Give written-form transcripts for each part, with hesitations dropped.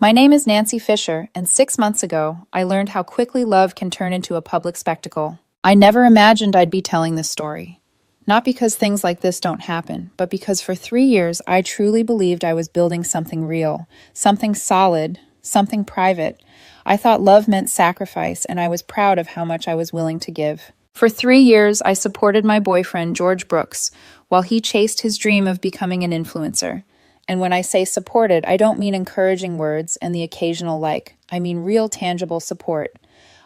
My name is Nancy Fisher, and 6 months ago, I learned how quickly love can turn into a public spectacle. I never imagined I'd be telling this story. Not because things like this don't happen, but because for 3 years I truly believed I was building something real, something solid, something private. I thought love meant sacrifice, and I was proud of how much I was willing to give. For 3 years, I supported my boyfriend, George Brooks, while he chased his dream of becoming an influencer. And when I say supported, I don't mean encouraging words and the occasional like. I mean real tangible support.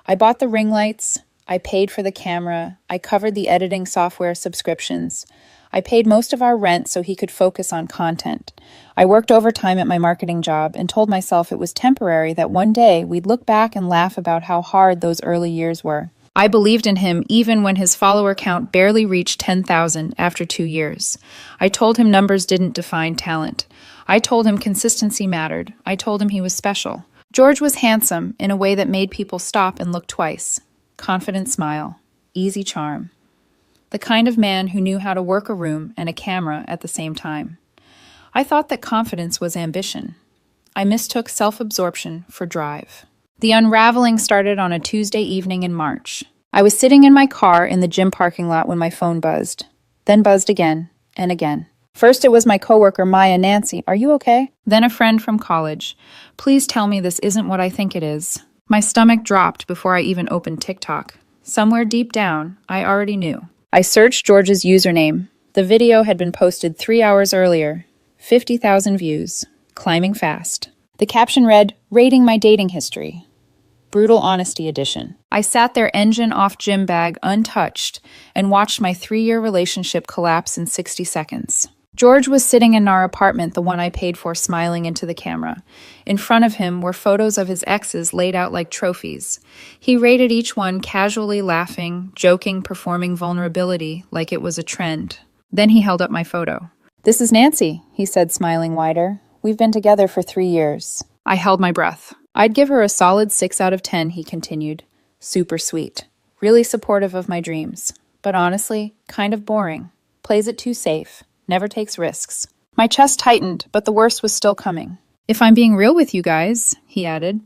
I bought the ring lights, I paid for the camera, I covered the editing software subscriptions. I paid most of our rent so he could focus on content. I worked overtime at my marketing job and told myself it was temporary, that one day we'd look back and laugh about how hard those early years were. I believed in him even when his follower count barely reached 10,000 after 2 years. I told him numbers didn't define talent. I told him consistency mattered. I told him he was special. George was handsome in a way that made people stop and look twice. Confident smile. Easy charm. The kind of man who knew how to work a room and a camera at the same time. I thought that confidence was ambition. I mistook self-absorption for drive. The unraveling started on a Tuesday evening in March. I was sitting in my car in the gym parking lot when my phone buzzed, then buzzed again and again. First it was my coworker, Maya. Nancy, are you okay? Then a friend from college. Please tell me this isn't what I think it is. My stomach dropped before I even opened TikTok. Somewhere deep down, I already knew. I searched George's username. The video had been posted 3 hours earlier. 50,000 views. Climbing fast. The caption read, "Rating my dating history." Brutal honesty edition. I sat there, engine off gym bag, untouched, and watched my 3-year relationship collapse in 60 seconds. George was sitting in our apartment, the one I paid for, smiling into the camera. In front of him were photos of his exes laid out like trophies. He rated each one, casually laughing, joking, performing vulnerability like it was a trend. Then he held up my photo. "This is Nancy," he said, smiling wider. "We've been together for 3 years." I held my breath. "I'd give her a solid 6 out of 10, he continued. "Super sweet. Really supportive of my dreams. But honestly, kind of boring. Plays it too safe. Never takes risks." My chest tightened, but the worst was still coming. "If I'm being real with you guys," he added,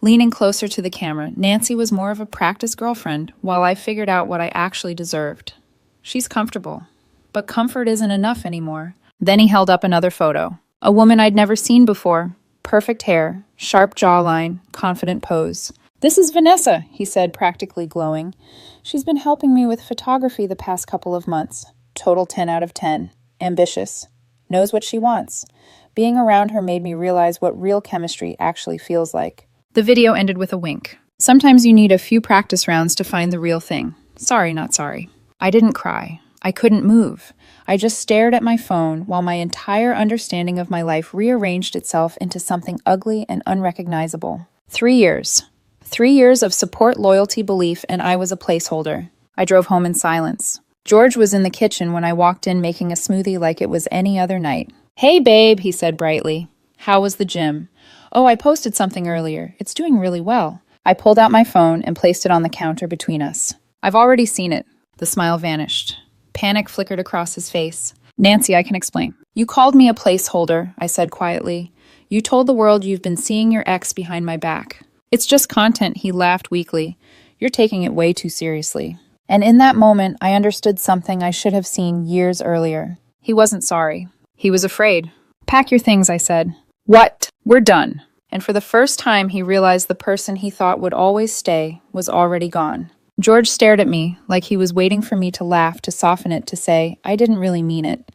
leaning closer to the camera, "Nancy was more of a practice girlfriend while I figured out what I actually deserved. She's comfortable. But comfort isn't enough anymore." Then he held up another photo. A woman I'd never seen before. Perfect hair, sharp jawline, confident pose. "This is Vanessa," he said, practically glowing. "She's been helping me with photography the past couple of months. Total 10 out of 10. Ambitious. Knows what she wants." Being around her made me realize what real chemistry actually feels like. The video ended with a wink. Sometimes you need a few practice rounds to find the real thing. Sorry, not sorry. I didn't cry. I couldn't move. I just stared at my phone while my entire understanding of my life rearranged itself into something ugly and unrecognizable. 3 years. 3 years of support, loyalty, belief, and I was a placeholder. I drove home in silence. George was in the kitchen when I walked in, making a smoothie like it was any other night. "Hey, babe," he said brightly. "How was the gym?" "Oh, I posted something earlier. It's doing really well." I pulled out my phone and placed it on the counter between us. "I've already seen it." The smile vanished. Panic flickered across his face. "Nancy, I can explain." "You called me a placeholder," I said quietly. "You told the world you've been seeing your ex behind my back." "It's just content," he laughed weakly. "You're taking it way too seriously." And in that moment, I understood something I should have seen years earlier. He wasn't sorry. He was afraid. "Pack your things," I said. "What? We're done." And for the first time, he realized the person he thought would always stay was already gone. George stared at me like he was waiting for me to laugh, to soften it, to say, "I didn't really mean it."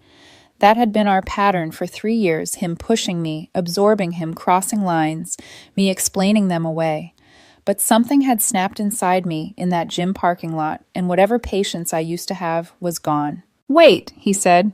That had been our pattern for 3 years, him pushing me, absorbing him, crossing lines, me explaining them away. But something had snapped inside me in that gym parking lot, and whatever patience I used to have was gone. "Wait," he said,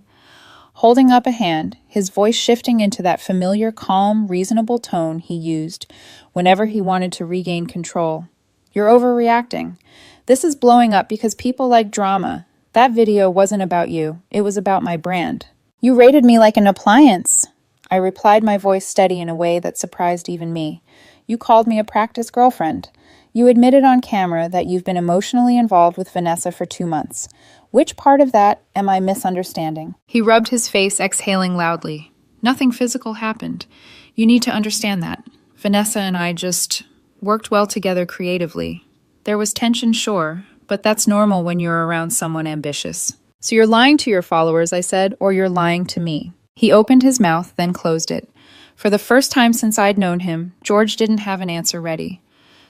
holding up a hand, his voice shifting into that familiar, calm, reasonable tone he used whenever he wanted to regain control. "You're overreacting. This is blowing up because people like drama. That video wasn't about you. It was about my brand." "You rated me like an appliance." I replied, my voice steady in a way that surprised even me. "You called me a practice girlfriend. You admitted on camera that you've been emotionally involved with Vanessa for 2 months. Which part of that am I misunderstanding?" He rubbed his face, exhaling loudly. "Nothing physical happened. You need to understand that. Vanessa and I just worked well together creatively. There was tension, sure, but that's normal when you're around someone ambitious. So you're lying to your followers, I said, or you're lying to me. He opened his mouth, then closed it. For the first time since I'd known him, George didn't have an answer ready.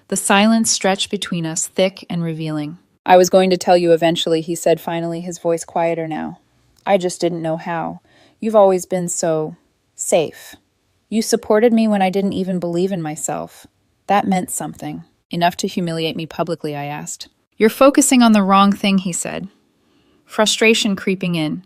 The silence stretched between us, thick and revealing. I was going to tell you eventually, he said finally, his voice quieter now. I just didn't know how. You've always been so safe. You supported me when I didn't even believe in myself. That meant something. Enough to humiliate me publicly, I asked. You're focusing on the wrong thing, he said. Frustration creeping in.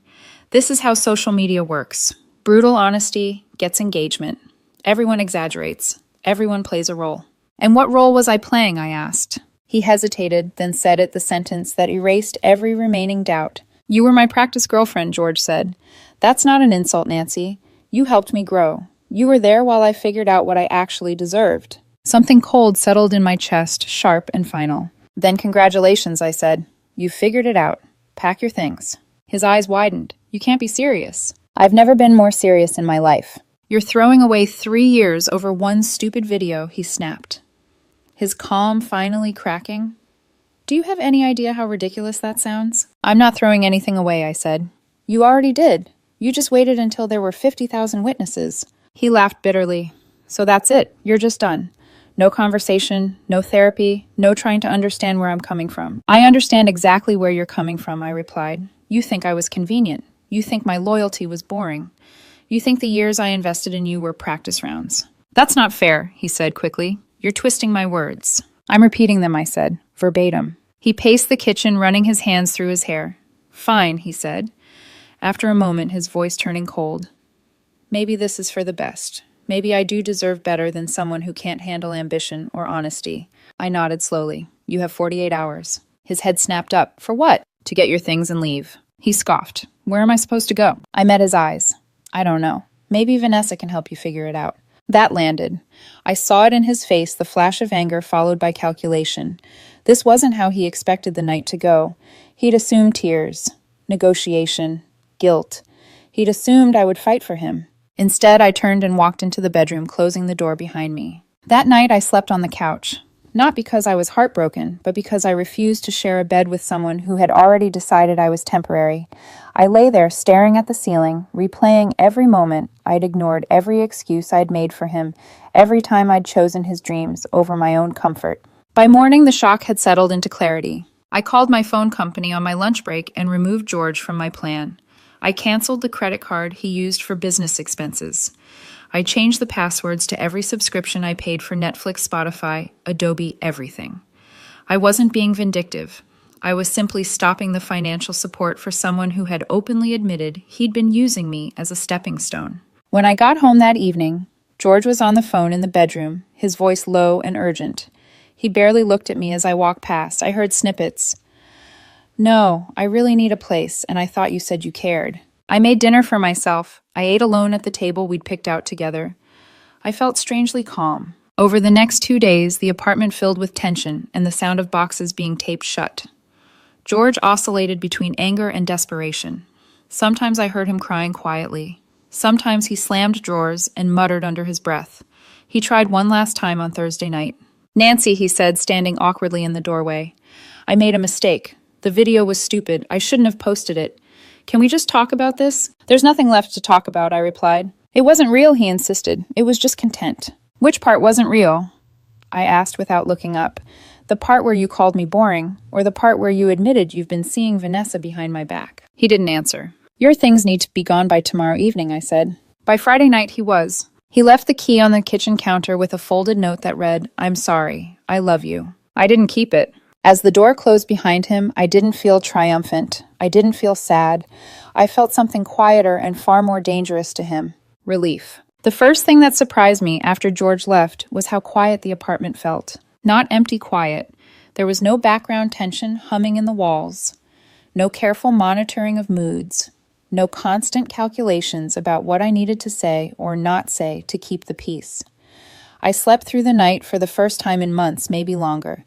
This is how social media works. Brutal honesty gets engagement. Everyone exaggerates. Everyone plays a role. And what role was I playing, I asked. He hesitated, then said it, the sentence that erased every remaining doubt. You were my practice girlfriend, George said. That's not an insult, Nancy. You helped me grow. You were there while I figured out what I actually deserved. Something cold settled in my chest, sharp and final. Then congratulations, I said. You figured it out. Pack your things. His eyes widened. You can't be serious. I've never been more serious in my life. You're throwing away 3 years over one stupid video, he snapped. His calm finally cracking. Do you have any idea how ridiculous that sounds? I'm not throwing anything away, I said. You already did. You just waited until there were 50,000 witnesses. He laughed bitterly. So that's it. You're just done. No conversation, no therapy, no trying to understand where I'm coming from. I understand exactly where you're coming from, I replied. You think I was convenient. You think my loyalty was boring. You think the years I invested in you were practice rounds. That's not fair, he said quickly. You're twisting my words. I'm repeating them, I said, verbatim. He paced the kitchen, running his hands through his hair. Fine, he said. After a moment, his voice turning cold. Maybe this is for the best. Maybe I do deserve better than someone who can't handle ambition or honesty. I nodded slowly. You have 48 hours. His head snapped up. For what? To get your things and leave. He scoffed. Where am I supposed to go? I met his eyes. I don't know. Maybe Vanessa can help you figure it out. That landed. I saw it in his face, the flash of anger followed by calculation. This wasn't how he expected the night to go. He'd assumed tears, negotiation, guilt. He'd assumed I would fight for him. Instead, I turned and walked into the bedroom, closing the door behind me. That night, I slept on the couch. Not because I was heartbroken, but because I refused to share a bed with someone who had already decided I was temporary. I lay there staring at the ceiling, replaying every moment I'd ignored, every excuse I'd made for him, every time I'd chosen his dreams over my own comfort. By morning, the shock had settled into clarity. I called my phone company on my lunch break and removed George from my plan. I canceled the credit card he used for business expenses. I changed the passwords to every subscription I paid for Netflix, Spotify, Adobe, everything. I wasn't being vindictive. I was simply stopping the financial support for someone who had openly admitted he'd been using me as a stepping stone. When I got home that evening, George was on the phone in the bedroom, his voice low and urgent. He barely looked at me as I walked past. I heard snippets. No, I really need a place, and I thought you said you cared. I made dinner for myself. I ate alone at the table we'd picked out together. I felt strangely calm. Over the next 2 days, the apartment filled with tension and the sound of boxes being taped shut. George oscillated between anger and desperation. Sometimes I heard him crying quietly. Sometimes he slammed drawers and muttered under his breath. He tried one last time on Thursday night. Nancy, he said, standing awkwardly in the doorway. I made a mistake. The video was stupid. I shouldn't have posted it. Can we just talk about this? There's nothing left to talk about, I replied. It wasn't real, he insisted. It was just content. Which part wasn't real? I asked without looking up. The part where you called me boring, or the part where you admitted you've been seeing Vanessa behind my back? He didn't answer. Your things need to be gone by tomorrow evening, I said. By Friday night, he was. He left the key on the kitchen counter with a folded note that read, I'm sorry. I love you. I didn't keep it. As the door closed behind him, I didn't feel triumphant. I didn't feel sad. I felt something quieter and far more dangerous to him. Relief. The first thing that surprised me after George left was how quiet the apartment felt. Not empty quiet. There was no background tension humming in the walls. No careful monitoring of moods. No constant calculations about what I needed to say or not say to keep the peace. I slept through the night for the first time in months, maybe longer.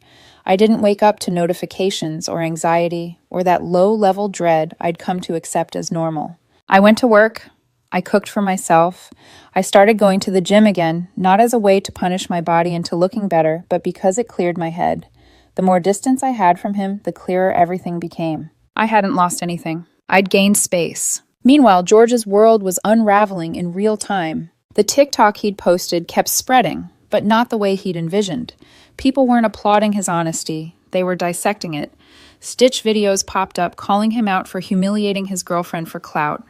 I didn't wake up to notifications or anxiety or that low-level dread I'd come to accept as normal. I went to work. I cooked for myself. I started going to the gym again, not as a way to punish my body into looking better, but because it cleared my head. The more distance I had from him, the clearer everything became. I hadn't lost anything. I'd gained space. Meanwhile, George's world was unraveling in real time. The TikTok he'd posted kept spreading, but not the way he'd envisioned. People weren't applauding his honesty. They were dissecting it. Stitch videos popped up calling him out for humiliating his girlfriend for clout.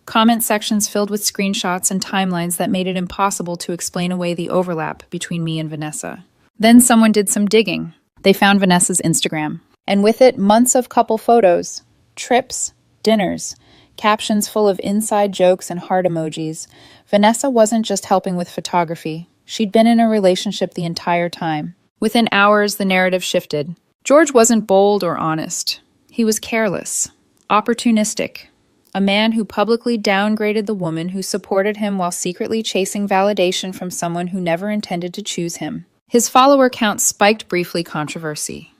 Comment sections filled with screenshots and timelines that made it impossible to explain away the overlap between me and Vanessa. Then someone did some digging. They found Vanessa's Instagram. And with it, months of couple photos, trips, dinners, captions full of inside jokes and heart emojis. Vanessa wasn't just helping with photography. She'd been in a relationship the entire time. Within hours, the narrative shifted. George wasn't bold or honest. He was careless, opportunistic, a man who publicly downgraded the woman who supported him while secretly chasing validation from someone who never intended to choose him. His follower count spiked briefly controversy.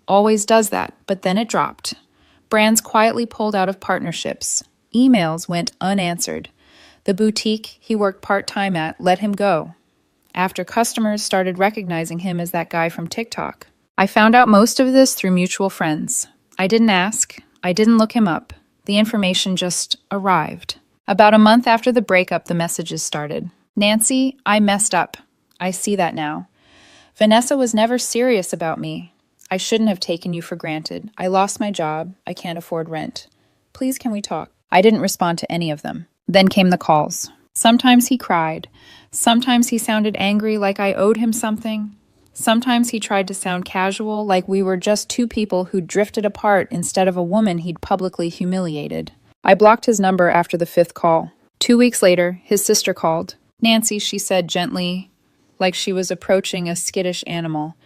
Always does that, but then it dropped. Brands quietly pulled out of partnerships. Emails went unanswered. The boutique he worked part-time at let him go, after customers started recognizing him as that guy from TikTok. I found out most of this through mutual friends. I didn't ask. I didn't look him up. The information just arrived. About a month after the breakup, the messages started. Nancy, I messed up. I see that now. Vanessa was never serious about me. I shouldn't have taken you for granted. I lost my job. I can't afford rent. Please, can we talk? I didn't respond to any of them. Then came the calls. Sometimes he cried. Sometimes he sounded angry, like I owed him something. Sometimes he tried to sound casual, like we were just two people who drifted apart instead of a woman he'd publicly humiliated. I blocked his number after the 5th call. 2 weeks later, his sister called. Nancy, she said gently, like she was approaching a skittish animal.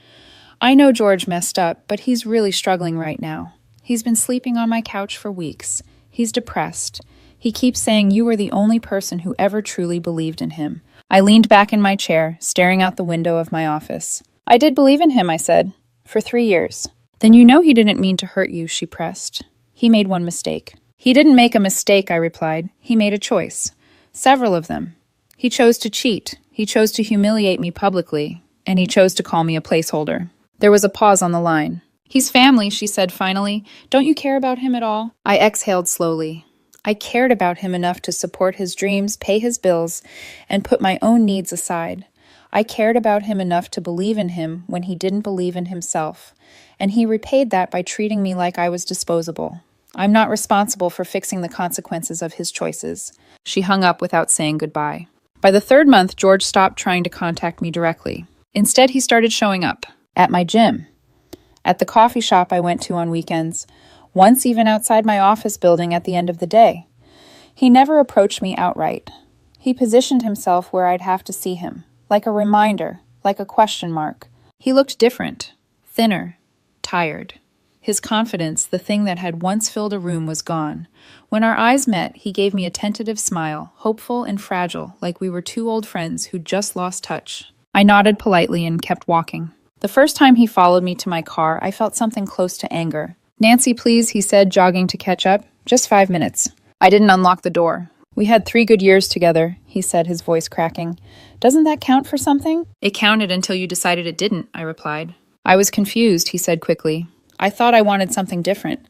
I know George messed up, but he's really struggling right now. He's been sleeping on my couch for weeks. He's depressed. He keeps saying you were the only person who ever truly believed in him. I leaned back in my chair, staring out the window of my office. I did believe in him, I said, for 3 years. Then you know he didn't mean to hurt you, she pressed. He made one mistake. He didn't make a mistake, I replied. He made a choice. Several of them. He chose to cheat. He chose to humiliate me publicly. And he chose to call me a placeholder. There was a pause on the line. He's family, she said finally. Don't you care about him at all? I exhaled slowly. I cared about him enough to support his dreams, pay his bills, and put my own needs aside. I cared about him enough to believe in him when he didn't believe in himself, and he repaid that by treating me like I was disposable. I'm not responsible for fixing the consequences of his choices. She hung up without saying goodbye. By the 3rd month, George stopped trying to contact me directly. Instead, he started showing up at my gym, at the coffee shop I went to on weekends, once even outside my office building at the end of the day. He never approached me outright. He positioned himself where I'd have to see him. Like a reminder, like a question mark. He looked different, thinner, tired. His confidence, the thing that had once filled a room, was gone. When our eyes met, he gave me a tentative smile, hopeful and fragile, like we were two old friends who'd just lost touch. I nodded politely and kept walking. The first time he followed me to my car, I felt something close to anger. Nancy, please, he said, jogging to catch up. Just 5 minutes. I didn't unlock the door. We had 3 good years together, he said, his voice cracking. Doesn't that count for something? It counted until you decided it didn't, I replied. I was confused, he said quickly. I thought I wanted something different.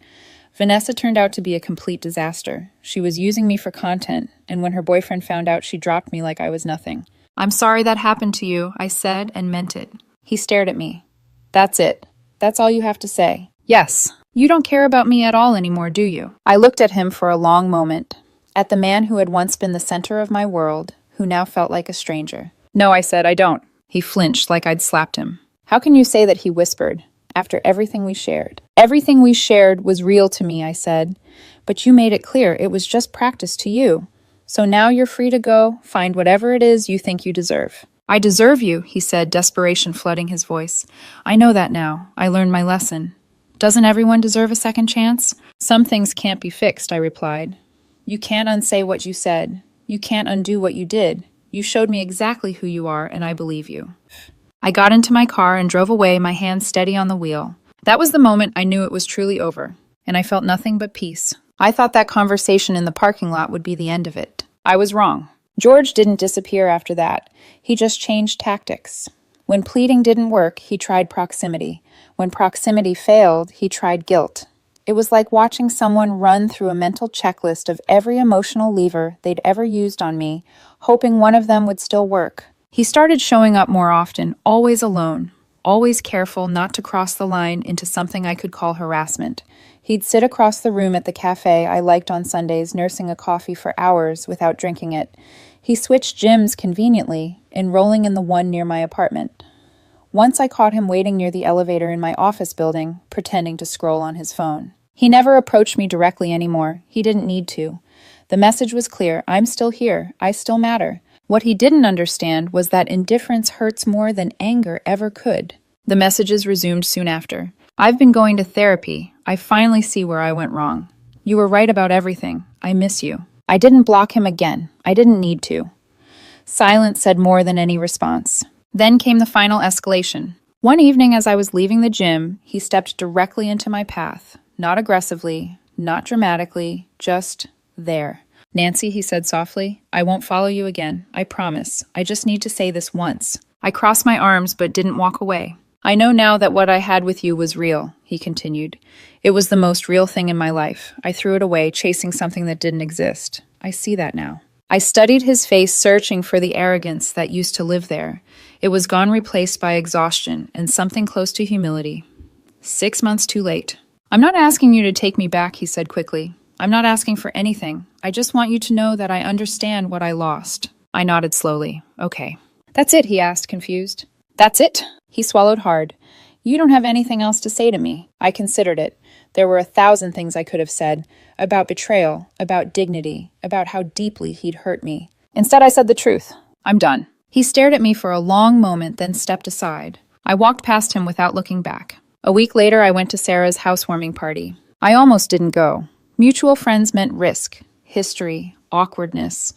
Vanessa turned out to be a complete disaster. She was using me for content, and when her boyfriend found out, she dropped me like I was nothing. I'm sorry that happened to you, I said and meant it. He stared at me. That's it. That's all you have to say. Yes. You don't care about me at all anymore, do you? I looked at him for a long moment. At the man who had once been the center of my world, who now felt like a stranger. No, I said, I don't. He flinched like I'd slapped him. How can you say that, he whispered, after everything we shared? Everything we shared was real to me, I said. But you made it clear it was just practice to you. So now you're free to go, find whatever it is you think you deserve. I deserve you, he said, desperation flooding his voice. I know that now. I learned my lesson. Doesn't everyone deserve a second chance? Some things can't be fixed, I replied. You can't unsay what you said. You can't undo what you did. You showed me exactly who you are, and I believe you. I got into my car and drove away, my hands steady on the wheel. That was the moment I knew it was truly over, and I felt nothing but peace. I thought that conversation in the parking lot would be the end of it. I was wrong. George didn't disappear after that. He just changed tactics. When pleading didn't work, he tried proximity. When proximity failed, he tried guilt. It was like watching someone run through a mental checklist of every emotional lever they'd ever used on me, hoping one of them would still work. He started showing up more often, always alone, always careful not to cross the line into something I could call harassment. He'd sit across the room at the cafe I liked on Sundays, nursing a coffee for hours without drinking it. He switched gyms conveniently, enrolling in the one near my apartment. Once I caught him waiting near the elevator in my office building, pretending to scroll on his phone. He never approached me directly anymore. He didn't need to. The message was clear. I'm still here. I still matter. What he didn't understand was that indifference hurts more than anger ever could. The messages resumed soon after. I've been going to therapy. I finally see where I went wrong. You were right about everything. I miss you. I didn't block him again. I didn't need to. Silence said more than any response. Then came the final escalation. One evening as I was leaving the gym, he stepped directly into my path. Not aggressively, not dramatically, just there. Nancy, he said softly, I won't follow you again. I promise. I just need to say this once. I crossed my arms but didn't walk away. I know now that what I had with you was real, he continued. It was the most real thing in my life. I threw it away, chasing something that didn't exist. I see that now. I studied his face, searching for the arrogance that used to live there. It was gone, replaced by exhaustion and something close to humility. 6 months too late. I'm not asking you to take me back, he said quickly. I'm not asking for anything. I just want you to know that I understand what I lost. I nodded slowly. Okay. That's it, he asked, confused. That's it? He swallowed hard. You don't have anything else to say to me. I considered it. There were 1,000 things I could have said. About betrayal, about dignity, about how deeply he'd hurt me. Instead, I said the truth. I'm done. He stared at me for a long moment, then stepped aside. I walked past him without looking back. A week later, I went to Sarah's housewarming party. I almost didn't go. Mutual friends meant risk, history, awkwardness.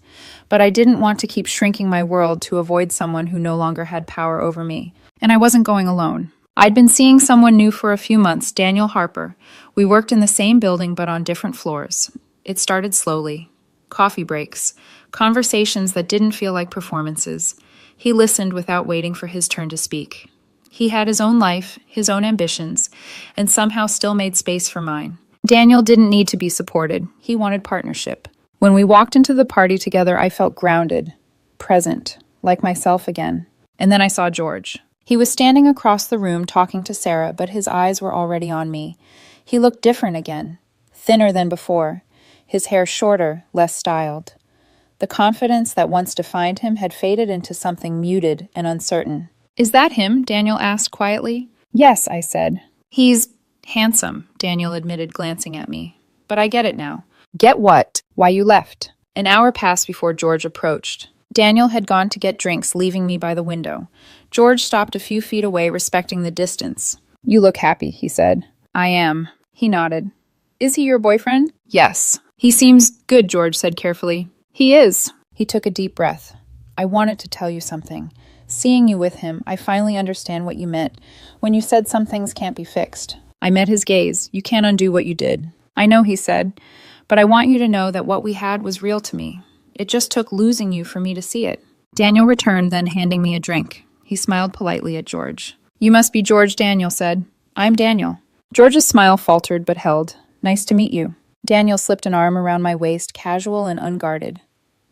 But I didn't want to keep shrinking my world to avoid someone who no longer had power over me. And I wasn't going alone. I'd been seeing someone new for a few months, Daniel Harper. We worked in the same building but on different floors. It started slowly. Coffee breaks, conversations that didn't feel like performances. He listened without waiting for his turn to speak. He had his own life, his own ambitions, and somehow still made space for mine. Daniel didn't need to be supported. He wanted partnership. When we walked into the party together, I felt grounded, present, like myself again. And then I saw George. He was standing across the room talking to Sarah, but his eyes were already on me. He looked different again, thinner than before, his hair shorter, less styled. The confidence that once defined him had faded into something muted and uncertain. Is that him? Daniel asked quietly. Yes, I said. He's handsome, Daniel admitted, glancing at me. But I get it now. Get what? Why you left? An hour passed before George approached. Daniel had gone to get drinks, leaving me by the window. George stopped a few feet away, respecting the distance. You look happy, he said. I am. He nodded. Is he your boyfriend? Yes. He seems good, George said carefully. He is. He took a deep breath. I wanted to tell you something. Seeing you with him, I finally understand what you meant when you said some things can't be fixed. I met his gaze. You can't undo what you did. I know, he said, but I want you to know that what we had was real to me. It just took losing you for me to see it. Daniel returned, then handing me a drink. He smiled politely at George. You must be George, Daniel said. I'm Daniel. George's smile faltered but held. Nice to meet you. Daniel slipped an arm around my waist, casual and unguarded.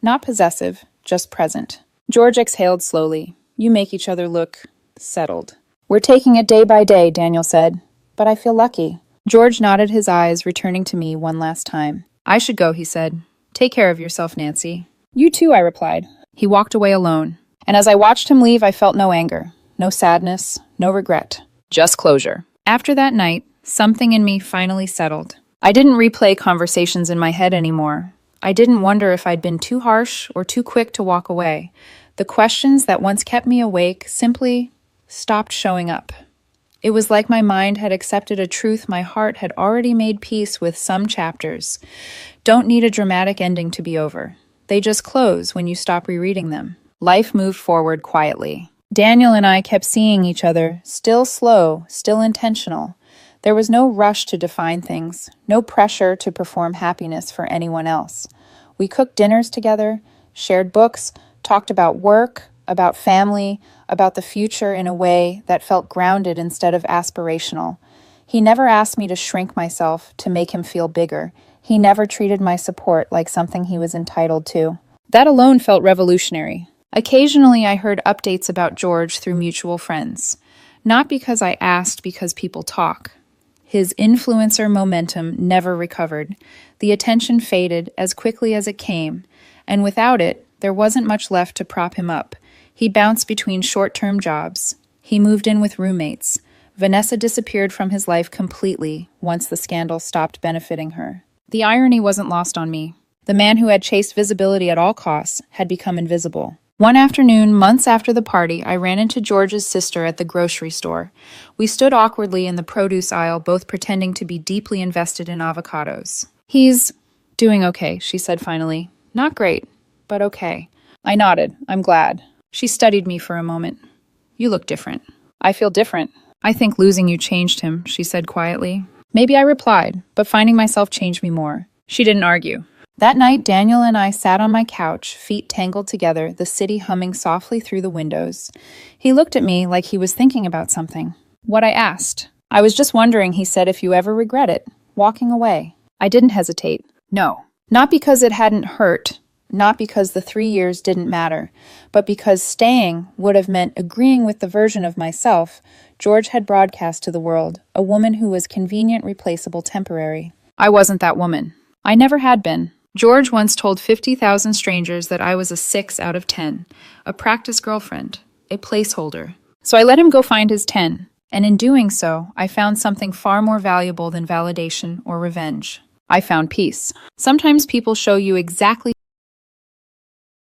Not possessive, just present. George exhaled slowly. You make each other look settled. We're taking it day by day, Daniel said. But I feel lucky. George nodded his eyes, returning to me one last time. I should go, he said. Take care of yourself, Nancy. You too, I replied. He walked away alone. And as I watched him leave, I felt no anger, no sadness, no regret. Just closure. After that night, something in me finally settled. I didn't replay conversations in my head anymore. I didn't wonder if I'd been too harsh or too quick to walk away. The questions that once kept me awake simply stopped showing up. It was like my mind had accepted a truth my heart had already made peace with. Some chapters don't need a dramatic ending to be over. They just close when you stop rereading them. Life moved forward quietly. Daniel and I kept seeing each other, still slow, still intentional. There was no rush to define things, no pressure to perform happiness for anyone else. We cooked dinners together, shared books, talked about work, about family, about the future in a way that felt grounded instead of aspirational. He never asked me to shrink myself to make him feel bigger. He never treated my support like something he was entitled to. That alone felt revolutionary. Occasionally, I heard updates about George through mutual friends. Not because I asked, because people talk. His influencer momentum never recovered. The attention faded as quickly as it came, and without it, there wasn't much left to prop him up. He bounced between short-term jobs. He moved in with roommates. Vanessa disappeared from his life completely once the scandal stopped benefiting her. The irony wasn't lost on me. The man who had chased visibility at all costs had become invisible. One afternoon, months after the party, I ran into George's sister at the grocery store. We stood awkwardly in the produce aisle, both pretending to be deeply invested in avocados. "He's doing okay," she said finally. "Not great, but okay." I nodded. "I'm glad." She studied me for a moment. "You look different." "I feel different." "I think losing you changed him," she said quietly. Maybe I replied, but finding myself changed me more. She didn't argue. That night, Daniel and I sat on my couch, feet tangled together, the city humming softly through the windows. He looked at me like he was thinking about something. What I asked. "I was just wondering," he said, "if you ever regret it, walking away." I didn't hesitate. No. Not because it hadn't hurt, not because the 3 years didn't matter, but because staying would have meant agreeing with the version of myself George had broadcast to the world, a woman who was convenient, replaceable, temporary. I wasn't that woman. I never had been. George once told 50,000 strangers that I was a 6 out of 10, a practice girlfriend, a placeholder. So I let him go find his 10, and in doing so, I found something far more valuable than validation or revenge. I found peace. Sometimes people show you exactly